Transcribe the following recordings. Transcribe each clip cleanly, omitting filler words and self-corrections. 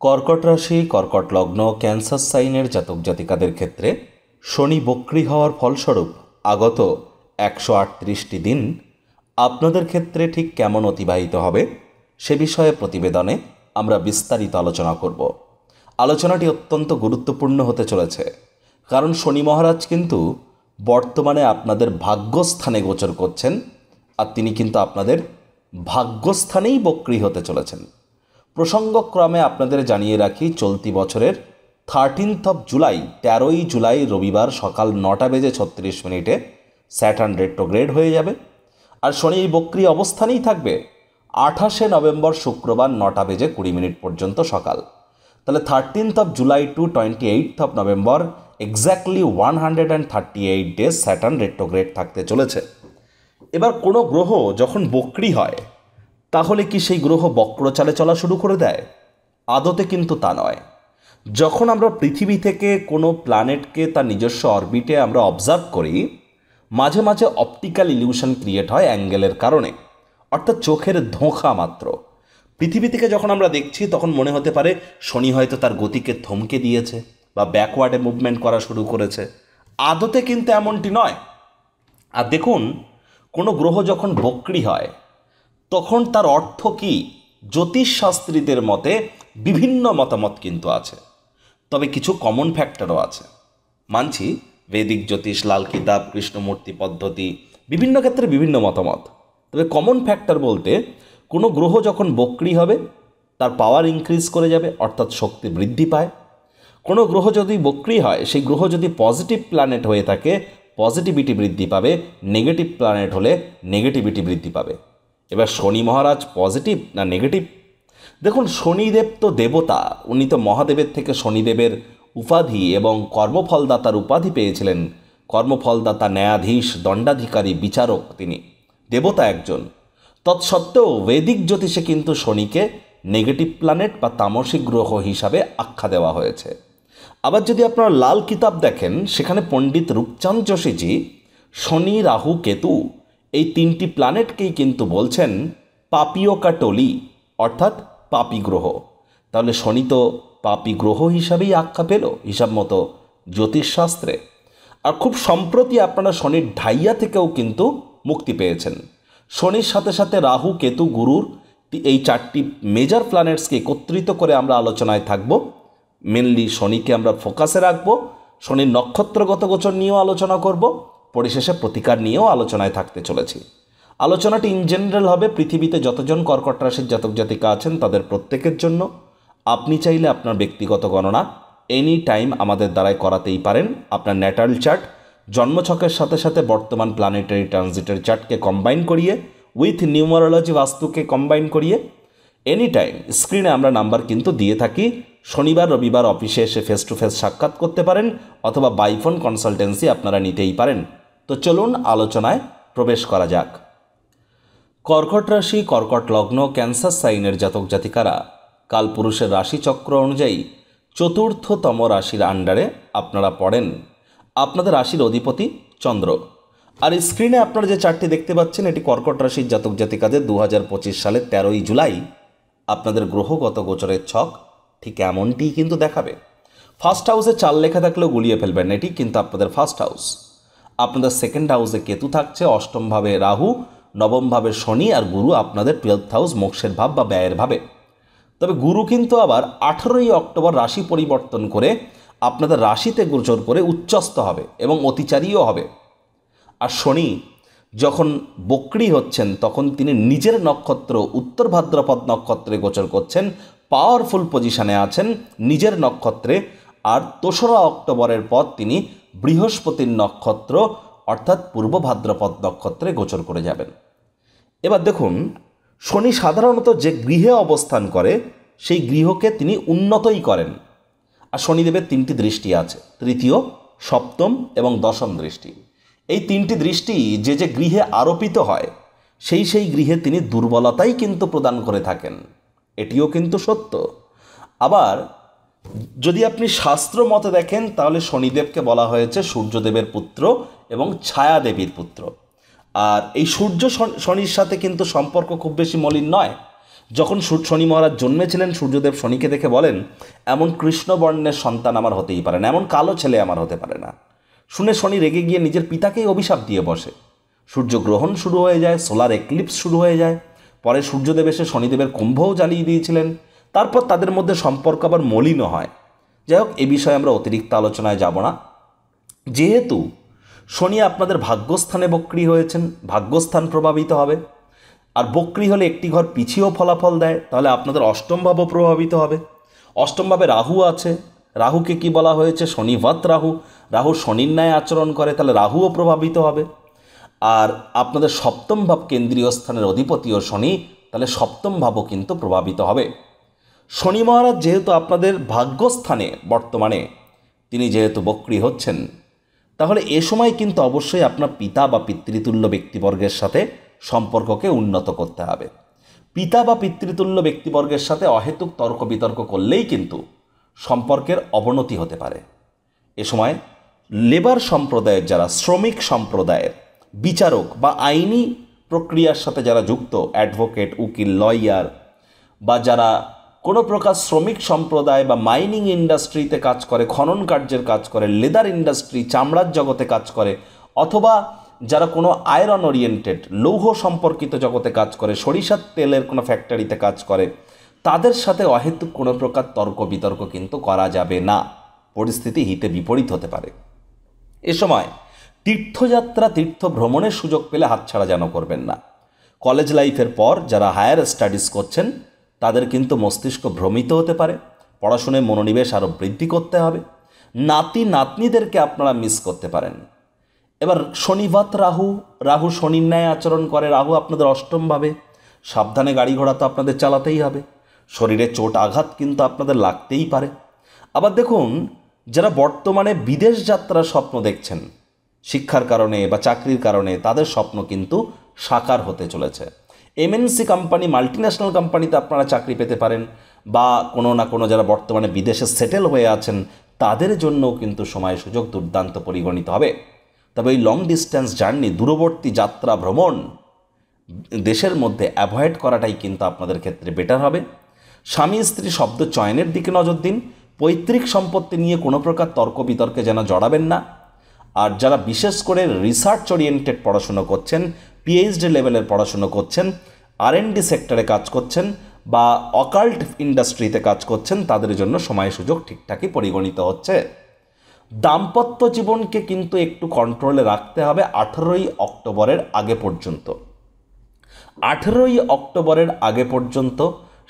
কর্কট রাশি, কর্কট লগ্ন, ক্যান্সার সাইনের জাতক জাতিকাদের ক্ষেত্রে শনি বক্রী হওয়ার ফলস্বরূপ আগত 138টি দিন আপনাদের ক্ষেত্রে ঠিক কেমন অতিবাহিত হবে সে বিষয়ে প্রতিবেদনে আমরা বিস্তারিত আলোচনা করব। আলোচনাটি অত্যন্ত গুরুত্বপূর্ণ হতে চলেছে, কারণ শনি মহারাজ কিন্তু বর্তমানে আপনাদের ভাগ্যস্থানে গোচর করছেন, আর তিনি কিন্তু আপনাদের ভাগ্যস্থানেই বক্রী হতে চলেছেন। প্রসঙ্গক্রমে আপনাদের জানিয়ে রাখি, চলতি বছরের 13 জুলাই 13ই জুলাই রবিবার সকাল 9:36 স্যাটার্ন রেট্রোগ্রেড হয়ে যাবে, আর শনি এই বক্রী অবস্থানেই থাকবে 28 নভেম্বর শুক্রবার 9:20 পর্যন্ত সকাল। তাহলে 13 July to 28 November exactly 138 days Saturn retrograde থাকতে চলেছে। এবার কোনো গ্রহ যখন বক্রী হয় তাহলে কি সেই গ্রহ বক্রচালে চলা শুরু করে দেয়? আদতে কিন্তু তা নয়। যখন আমরা পৃথিবী থেকে কোনো প্ল্যানেটকে তার নিজস্ব অরবিটে আমরা অবজার্ভ করি, মাঝে মাঝে অপটিক্যাল ইলিউশন ক্রিয়েট হয় অ্যাঙ্গেলের কারণে, অর্থাৎ চোখের ধোঁকা মাত্র। পৃথিবী থেকে যখন আমরা দেখছি তখন মনে হতে পারে শনি হয়তো তার গতিকে থমকে দিয়েছে বা ব্যাকওয়ার্ডে মুভমেন্ট করা শুরু করেছে। আদতে কিন্তু এমনটি নয়। আর দেখুন, কোনো গ্রহ যখন বক্রী হয় তখন তার অর্থ কি? জ্যোতিষশাস্ত্রীদের মতে বিভিন্ন মতামত কিন্তু আছে, তবে কিছু কমন ফ্যাক্টরও আছে। মানছি বৈদিক জ্যোতিষ, লাল কিতাব, কৃষ্ণমূর্তি পদ্ধতি, বিভিন্ন ক্ষেত্রে বিভিন্ন মতামত। তবে কমন ফ্যাক্টর বলতে, কোনো গ্রহ যখন বক্রী হবে তার পাওয়ার ইনক্রিজ করে যাবে, অর্থাৎ শক্তি বৃদ্ধি পায়। কোনো গ্রহ যদি বক্রী হয়, সেই গ্রহ যদি পজিটিভ প্ল্যানেট হয়ে থাকে পজিটিভিটি বৃদ্ধি পাবে, নেগেটিভ প্ল্যানেট হলে নেগেটিভিটি বৃদ্ধি পাবে। এবার শনি মহারাজ পজিটিভ না নেগেটিভ? দেখুন, শনিদেব তো দেবতা, উনি তো মহাদেবের থেকে শনিদেবের উপাধি এবং কর্মফলদাতার উপাধি পেয়েছিলেন। কর্মফলদাতা, ন্যায়াধীশ, দণ্ডাধিকারী, বিচারক, তিনি দেবতা একজন। তৎসত্ত্বেও বৈদিক জ্যোতিষে কিন্তু শনিকে নেগেটিভ প্ল্যানেট বা তামসিক গ্রহ হিসাবে আখ্যা দেওয়া হয়েছে। আবার যদি আপনারা লাল কিতাব দেখেন, সেখানে পণ্ডিত রূপচাঁদ যোশীজি শনি, রাহু, কেতু এই তিনটি প্ল্যানেটকেই কিন্তু বলছেন পাপীয় কাটলি, অর্থাৎ পাপী গ্রহ। তাহলে শনি তো পাপী গ্রহ হিসাবেই আখ্যা পেল হিসাব মতো জ্যোতিষশাস্ত্রে। আর খুব সম্প্রতি আপনারা শনির ঢাইয়া থেকেও কিন্তু মুক্তি পেয়েছেন। শনির সাথে সাথে রাহু, কেতু, গুরুর এই চারটি মেজর প্ল্যানেটসকে একত্রিত করে আমরা আলোচনায় থাকব। মেনলি শনিকে আমরা ফোকাসে রাখব, শনির নক্ষত্রগত গোচর নিয়েও আলোচনা করব, পরিশেষে প্রতিকার নিয়েও আলোচনায় থাকতে চলেছি। আলোচনাটি ইন জেনারেল হবে পৃথিবীতে যতজন কর্কট রাশির জাতক জাতিকা আছেন তাদের প্রত্যেকের জন্য। আপনি চাইলে আপনার ব্যক্তিগত গণনা এনি টাইম আমাদের দ্বারাই করাতেই পারেন। আপনার ন্যাটাল চার্ট, জন্মছকের সাথে সাথে বর্তমান প্ল্যানেটারি ট্রানজিটের চার্টকে কম্বাইন করিয়ে উইথ নিউমারোলজি বাস্তুকে কম্বাইন করিয়ে এনি টাইম স্ক্রিনে আমরা নাম্বার কিন্তু দিয়ে থাকি। শনিবার রবিবার অফিসে এসে ফেস টু ফেস সাক্ষাৎ করতে পারেন, অথবা বাইফোন কনসালটেন্সি আপনারা নিতেই পারেন। তো চলুন আলোচনায় প্রবেশ করা যাক। কর্কট রাশি, কর্কট লগ্ন, ক্যান্সার সাইনের জাতক জাতিকারা কালপুরুষের রাশিচক্র অনুযায়ী চতুর্থতম রাশির আন্ডারে আপনারা পড়েন। আপনাদের রাশির অধিপতি চন্দ্র। আর স্ক্রিনে আপনারা যে চারটি দেখতে পাচ্ছেন, এটি কর্কট রাশির জাতক জাতিকাদের 2025 সালের 13ই জুলাই আপনাদের গ্রহগত গোচরের ছক ঠিক এমনটিই কিন্তু দেখাবে। ফার্স্ট হাউসে 4 লেখা থাকলেও গুলিয়ে ফেলবেন, এটি কিন্তু আপনাদের ফার্স্ট হাউস। আপনাদের সেকেন্ড হাউসে কেতু থাকছে, অষ্টম ভাবে রাহু, নবম ভাবে শনি, আর গুরু আপনাদের 12th হাউস মোক্ষের ভাব বা ব্যয়ের ভাবে। তবে গুরু কিন্তু আবার 18ই অক্টোবর রাশি পরিবর্তন করে আপনাদের রাশিতে গোচর করে উচ্চস্থ হবে এবং অতিচারীও হবে। আর শনি যখন বক্রী হচ্ছেন তখন তিনি নিজের নক্ষত্র উত্তর ভাদ্রপদ নক্ষত্রে গোচর করছেন, পাওয়ারফুল পজিশনে আছেন নিজের নক্ষত্রে। আর 2রা অক্টোবরের পর তিনি বৃহস্পতির নক্ষত্র অর্থাৎ পূর্ব ভাদ্রপদ নক্ষত্রে গোচর করে যাবেন। এবার দেখুন, শনি সাধারণত যে গৃহে অবস্থান করে সেই গৃহকে তিনি উন্নতই করেন। আর শনিদেবের 3টি দৃষ্টি আছে, তৃতীয়, সপ্তম এবং দশম দৃষ্টি। এই 3টি দৃষ্টি যে যে গৃহে আরোপিত হয় সেই গৃহে তিনি দুর্বলতাই কিন্তু প্রদান করে থাকেন, এটিও কিন্তু সত্য। আবার যদি আপনি শাস্ত্র মতে দেখেন তাহলে শনিদেবকে বলা হয়েছে সূর্যদেবের পুত্র এবং ছায়াদেবীর পুত্র। আর এই সূর্য শনির সাথে কিন্তু সম্পর্ক খুব বেশি মলিন নয়। যখন শনি মহারাজ জন্মেছিলেন, সূর্যদেব শনিকে দেখে বলেন, এমন কৃষ্ণবর্ণের সন্তান আমার হতেই পারে না, এমন কালো ছেলে আমার হতে পারে না। শুনে শনি রেগে গিয়ে নিজের পিতাকেই অভিশাপ দিয়ে বসে। সূর্যগ্রহণ শুরু হয়ে যায়, সোলার এক্লিপস শুরু হয়ে যায়। পরে সূর্যদেব এসে শনিদেবের কুম্ভও জ্বালিয়ে দিয়েছিলেন। তারপর তাদের মধ্যে সম্পর্ক আবার মলিন হয়। যাই হোক, এ বিষয়ে আমরা অতিরিক্ত আলোচনায় যাব না। যেহেতু শনি আপনাদের ভাগ্যস্থানে বক্রী হয়েছেন, ভাগ্যস্থান প্রভাবিত হবে। আর বক্রী হলে একটি ঘর পিছিয়েও ফলাফল দেয়, তাহলে আপনাদের অষ্টম ভাবও প্রভাবিত হবে। অষ্টম ভাবে রাহু আছে। রাহুকে কি বলা হয়েছে? শনিবৎ রাহু। রাহু শনির ন্যায় আচরণ করে, তাহলে রাহুও প্রভাবিত হবে। আর আপনাদের সপ্তম ভাব কেন্দ্রীয় স্থানের অধিপতিও শনি, তাহলে সপ্তম ভাবও কিন্তু প্রভাবিত হবে। শনি মহারাজ যেহেতু আপনাদের ভাগ্যস্থানে বর্তমানে তিনি যেহেতু বক্রী হচ্ছেন, তাহলে এ সময় কিন্তু অবশ্যই আপনার পিতা বা পিতৃতুল্য ব্যক্তিবর্গের সাথে সম্পর্ককে উন্নত করতে হবে। পিতা বা পিতৃতুল্য ব্যক্তিবর্গের সাথে অহেতুক তর্ক বিতর্ক করলেই কিন্তু সম্পর্কের অবনতি হতে পারে। এ সময় লেবার সম্প্রদায়ের যারা, শ্রমিক সম্প্রদায়ের বিচারক বা আইনি প্রক্রিয়ার সাথে যারা যুক্ত, অ্যাডভোকেট, উকিল, লয়ার, বা যারা কোনো প্রকার শ্রমিক সম্প্রদায় বা মাইনিং ইন্ডাস্ট্রিতে কাজ করে, খনন কার্যের কাজ করে, লেদার ইন্ডাস্ট্রি, চামড়ার জগতে কাজ করে, অথবা যারা কোনো আয়রন ওরিয়েন্টেড লৌহ সম্পর্কিত জগতে কাজ করে, সরিষার তেলের কোনো ফ্যাক্টরিতে কাজ করে, তাদের সাথে অহেতুক কোনো প্রকার তর্ক বিতর্ক কিন্তু করা যাবে না। পরিস্থিতি হিতে বিপরীত হতে পারে। এ সময় তীর্থযাত্রা, তীর্থ ভ্রমণের সুযোগ পেলে হাতছাড়া যেন করবেন না। কলেজ লাইফের পর যারা হায়ার স্টাডিজ করছেন, তাদের কিন্তু মস্তিষ্ক ভ্রমিত হতে পারে। পড়াশোনায় মনোনিবেশ আরও বৃদ্ধি করতে হবে। নাতি নাতনিদেরকে আপনারা মিস করতে পারেন। এবার শনিবৎ রাহু, রাহু শনির ন্যায় আচরণ করে। রাহু আপনাদের অষ্টমভাবে। সাবধানে গাড়ি ঘোড়া তো আপনাদের চালাতেই হবে। শরীরে চোট আঘাত কিন্তু আপনাদের লাগতেই পারে। আবার দেখুন, যারা বর্তমানে বিদেশ যাত্রার স্বপ্ন দেখছেন শিক্ষার কারণে বা চাকরির কারণে, তাদের স্বপ্ন কিন্তু সাকার হতে চলেছে। এমএনসি কোম্পানি, মাল্টিন্যাশনাল কোম্পানিতে আপনারা চাকরি পেতে পারেন, বা কোনো না কোনো যারা বর্তমানে বিদেশে সেটেল হয়ে আছেন, তাদের জন্যও কিন্তু সময় সুযোগ দুর্দান্ত পরিগণিত হবে। তবে এই লং ডিস্ট্যান্স জার্নি, দূরবর্তী যাত্রা ভ্রমণ দেশের মধ্যে অ্যাভয়েড করাটাই কিন্তু আপনাদের ক্ষেত্রে বেটার হবে। স্বামী স্ত্রী শব্দ চয়নের দিকে নজর দিন। পৈতৃক সম্পত্তি নিয়ে কোনো প্রকার তর্ক বিতর্কে যেন জড়াবেন না। আর যারা বিশেষ করে রিসার্চ ওরিয়েন্টেড পড়াশুনো করছেন, পিএইচডি লেভেলের পড়াশুনো করছেন, আর&ডি সেক্টরে কাজ করছেন, বা অকাল্ট ইন্ডাস্ট্রিতে কাজ করছেন, তাদের জন্য সময় সুযোগ ঠিকঠাকই পরিগণিত হচ্ছে। দাম্পত্য জীবনকে কিন্তু একটু কন্ট্রোলে রাখতে হবে 18ই অক্টোবরের আগে পর্যন্ত। 18ই অক্টোবরের আগে পর্যন্ত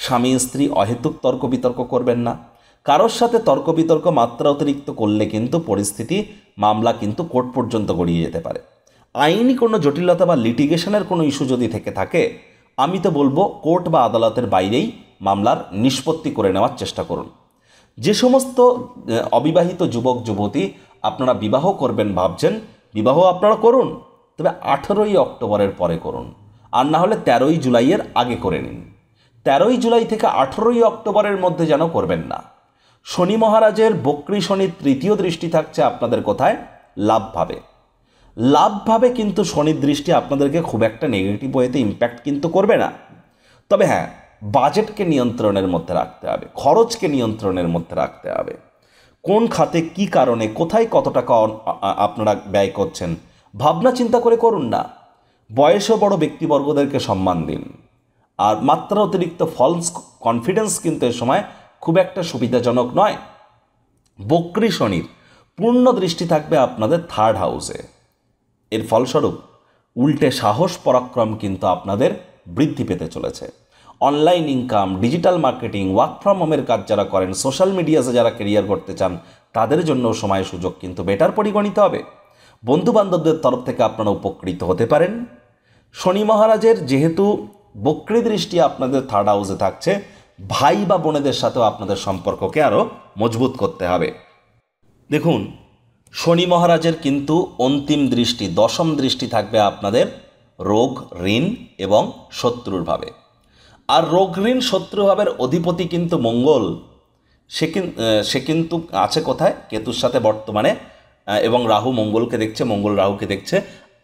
স্বামী স্ত্রী অহেতুক তর্ক বিতর্ক করবেন না। কারোর সাথে তর্ক বিতর্ক মাত্রা অতিরিক্ত করলে কিন্তু পরিস্থিতি, মামলা কিন্তু কোর্ট পর্যন্ত গড়িয়ে যেতে পারে। আইনি কোনো জটিলতা বা লিটিগেশনের কোনো ইস্যু যদি থেকে থাকে, আমি তো বলবো কোর্ট বা আদালতের বাইরেই মামলার নিষ্পত্তি করে নেওয়ার চেষ্টা করুন। যে সমস্ত অবিবাহিত যুবক যুবতী আপনারা বিবাহ করবেন ভাবছেন, বিবাহ আপনারা করুন, তবে 18ই অক্টোবরের পরে করুন। আর না হলে 13ই জুলাইয়ের আগে করে নিন। 13ই জুলাই থেকে 18ই অক্টোবরের মধ্যে যেন করবেন না। শনি মহারাজের বক্রী শনির তৃতীয় দৃষ্টি থাকছে আপনাদের কোথায়? লাভভাবে। লাভভাবে কিন্তু শনির দৃষ্টি আপনাদেরকে খুব একটা নেগেটিভ ওয়েতে ইম্প্যাক্ট কিন্তু করবে না। তবে হ্যাঁ, বাজেটকে নিয়ন্ত্রণের মধ্যে রাখতে হবে, খরচকে নিয়ন্ত্রণের মধ্যে রাখতে হবে। কোন খাতে কি কারণে কোথায় কত টাকা আপনারা ব্যয় করছেন, ভাবনা চিন্তা করে করুন না। বয়সে বড় ব্যক্তিবর্গদেরকে সম্মান দিন। আর মাত্রা অতিরিক্ত ফলস কনফিডেন্স কিন্তু এ সময় খুব একটা সুবিধাজনক নয়। বক্রী শনির পূর্ণ দৃষ্টি থাকবে আপনাদের 3rd হাউসে। এর ফলস্বরূপ উল্টে সাহস পরাক্রম কিন্তু আপনাদের বৃদ্ধি পেতে চলেছে। Online income, digital marketing, work from হোমের কাজ যারা করেন, সোশ্যাল মিডিয়াতে যারা কেরিয়ার করতে চান, তাদের জন্য সময় সুযোগ কিন্তু বেটার পরিগণিত হবে। বন্ধুবান্ধবদের তরফ থেকে আপনারা উপকৃত হতে পারেন। শনি মহারাজের যেহেতু বক্রী দৃষ্টি আপনাদের 3rd হাউসে থাকছে, ভাই বা বোনেদের সাথেও আপনাদের সম্পর্ককে আরও মজবুত করতে হবে। দেখুন, শনি মহারাজের কিন্তু অন্তিম দৃষ্টি, 10ম দৃষ্টি থাকবে আপনাদের রোগ, ঋণ এবং শত্রুর ভাবে। আর রোগ, ঋণ, শত্রুভাবের অধিপতি কিন্তু মঙ্গল। সে কিন্তু আছে কোথায়? কেতুর সাথে বর্তমানে, এবং রাহু মঙ্গলকে দেখছে, মঙ্গল রাহুকে দেখছে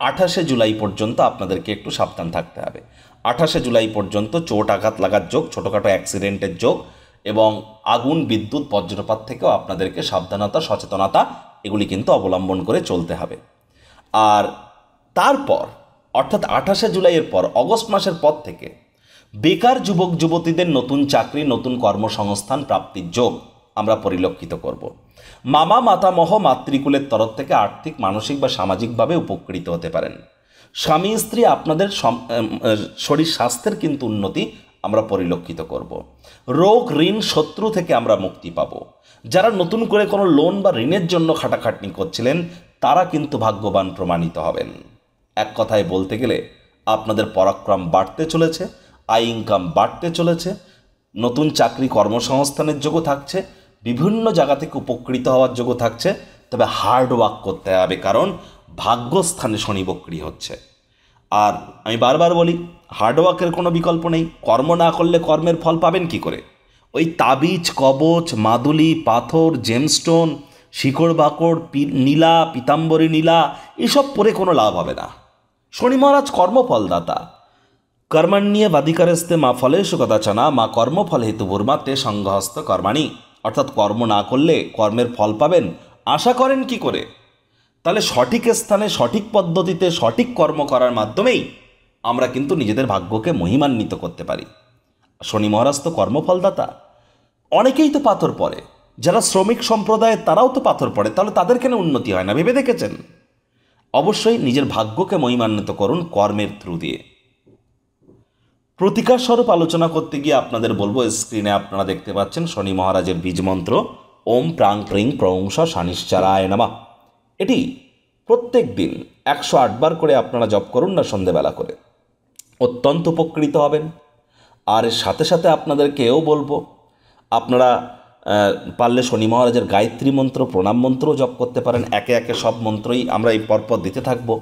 28শে জুলাই পর্যন্ত আপনাদেরকে একটু সাবধান থাকতে হবে। 28শে জুলাই পর্যন্ত চোট আঘাত লাগার যোগ, ছোটোখাটো অ্যাক্সিডেন্টের যোগ এবং আগুন, বিদ্যুৎ, বজ্রপাত থেকেও আপনাদেরকে সাবধানতা, সচেতনতা এগুলি কিন্তু অবলম্বন করে চলতে হবে। আর তারপর অর্থাৎ 28শে জুলাইয়ের পর অগস্ট মাসের পর থেকে বেকার যুবক যুবতীদের নতুন চাকরি, নতুন কর্মসংস্থান প্রাপ্তির যোগ আমরা পরিলক্ষিত করব। মামা, মাতামহ, মাতৃকুলের তরফ থেকে আর্থিক, মানসিক বা সামাজিকভাবে উপকৃত হতে পারেন। স্বামী স্ত্রী আপনাদের শরীর স্বাস্থ্যের কিন্তু উন্নতি আমরা পরিলক্ষিত করব। রোগ, ঋণ, শত্রু থেকে আমরা মুক্তি পাব। যারা নতুন করে কোনো লোন বা ঋণের জন্য খাটাখাটনি করছিলেন তারা কিন্তু ভাগ্যবান প্রমাণিত হবেন। এক কথায় বলতে গেলে আপনাদের পরাক্রম বাড়তে চলেছে, আয় ইনকাম বাড়তে চলেছে, নতুন চাকরি কর্মসংস্থানের যোগও থাকছে, বিভিন্ন জায়গা থেকে উপকৃত হওয়ার যোগও থাকছে। তবে হার্ড ওয়ার্ক করতে হবে, কারণ ভাগ্যস্থানে শনি বক্রী হচ্ছে। আর আমি বারবার বলি, হার্ডওয়ার্কের কোনো বিকল্প নেই। কর্ম না করলে কর্মের ফল পাবেন কি করে? ওই তাবিজ, কবচ, মাদুলি, পাথর, জেমস্টোন, শিকড় বাকড়, নীলা, পীতাম্বরী নীলা এসব পরে কোনো লাভ হবে না। শনি মহারাজ কর্মফলদাতা। কর্মাণ্যে বাধিকারস্তে মা ফলেষু কদাচনা মা কর্মফল হেতু ভূর্মা তে সংঘহস্ত কর্মাণি। অর্থাৎ কর্ম না করলে কর্মের ফল পাবেন আশা করেন কি করে? তাহলে সঠিক স্থানে, সঠিক পদ্ধতিতে, সঠিক কর্ম করার মাধ্যমেই আমরা কিন্তু নিজেদের ভাগ্যকে মহিমান্বিত করতে পারি। শনি মহারাজ তো কর্মফলদাতা। অনেকেই তো পাথর পড়ে, যারা শ্রমিক সম্প্রদায় তারাও তো পাথর পড়ে, তাহলে তাদের কেন উন্নতি হয় না ভেবে দেখেছেন? অবশ্যই নিজের ভাগ্যকে মহিমান্বিত করুন কর্মের থ্রু দিয়ে। প্রতিকার স্বরূপ আলোচনা করতে গিয়ে আপনাদের বলবো, স্ক্রিনে আপনারা দেখতে পাচ্ছেন শনি মহারাজের বীজ মন্ত্র ওম প্রাং প্রিং প্রংশ শানিশ্চারায় নমঃ। এটি প্রত্যেক দিন 108 বার করে আপনারা জপ করুন না সন্ধেবেলা করে, অত্যন্ত উপকৃত হবেন। আর এর সাথে সাথে আপনাদেরকেও বলবো, আপনারা পারলে শনি মহারাজের গায়ত্রী মন্ত্র, প্রণাম মন্ত্রও জপ করতে পারেন। একে একে সব মন্ত্রই আমরা এই পরপর দিতে থাকবো।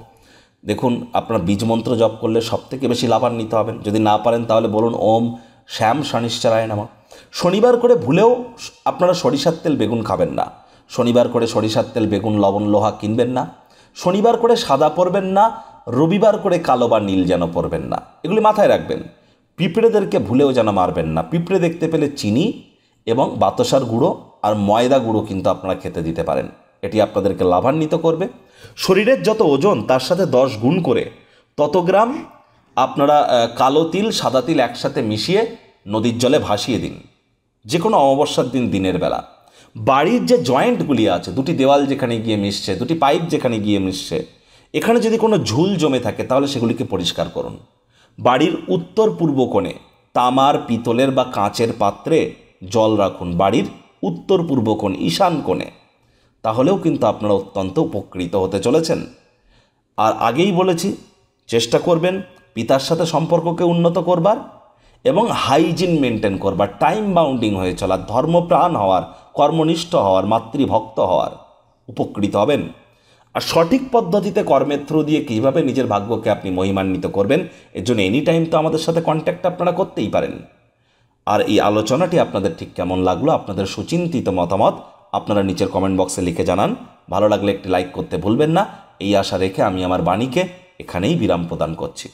দেখুন, আপনার বীজ মন্ত্র জপ করলে সবথেকে বেশি লাভান্বিত হবেন। যদি না পারেন তাহলে বলুন ওম শ্যাম শানিশ্চারায় নমঃ। শনিবার করে ভুলেও আপনারা সরিষার তেল, বেগুন খাবেন না। শনিবার করে সরিষার তেল, বেগুন, লবণ, লোহা কিনবেন না। শনিবার করে সাদা পরবেন না। রবিবার করে কালো বা নীল যেন পরবেন না। এগুলি মাথায় রাখবেন। পিঁপড়েদেরকে ভুলেও যেন মারবেন না। পিঁপড়ে দেখতে পেলে চিনি এবং বাতাসার গুঁড়ো আর ময়দা গুঁড়ো কিন্তু আপনারা খেতে দিতে পারেন। এটি আপনাদেরকে লাভান্বিত করবে। শরীরের যত ওজন তার সাথে 10 গুণ করে তত গ্রাম আপনারা কালো তিল, সাদা তিল একসাথে মিশিয়ে নদীর জলে ভাসিয়ে দিন, যে কোনো অমাবস্যার দিন দিনের বেলা। বাড়ির যে জয়েন্টগুলি আছে, দুটি দেওয়াল যেখানে গিয়ে মিশছে, দুটি পাইপ যেখানে গিয়ে মিশছে, এখানে যদি কোনো ঝুল জমে থাকে তাহলে সেগুলিকে পরিষ্কার করুন। বাড়ির উত্তর পূর্ব কোণে তামার, পিতলের বা কাঁচের পাত্রে জল রাখুন, বাড়ির উত্তর পূর্ব কোণ, ঈশান কোণে। তাহলেও কিন্তু আপনারা অত্যন্ত উপকৃত হতে চলেছেন। আর আগেই বলেছি, চেষ্টা করবেন পিতার সাথে সম্পর্ককে উন্নত করবার এবং হাইজিন মেনটেন করবার, টাইম বাউন্ডিং হয়ে চলার, ধর্মপ্রাণ হওয়ার, কর্মনিষ্ঠ হওয়ার, মাতৃভক্ত হওয়ার। উপকৃত হবেন। আর সঠিক পদ্ধতিতে কর্মের থ্রু দিয়ে কীভাবে নিজের ভাগ্যকে আপনি মহিমান্বিত করবেন, এর জন্য এনি টাইম তো আমাদের সাথে কন্ট্যাক্ট আপনারা করতেই পারেন। আর এই আলোচনাটি আপনাদের ঠিক কেমন লাগলো, আপনাদের সুচিন্তিত মতামত আপনারা নিচের কমেন্ট বক্সে লিখে জানান। ভালো লাগলে একটি লাইক করতে ভুলবেন না। এই আশা রেখে আমি আমার বাণীকে এখানেই বিরাম প্রদান করছি।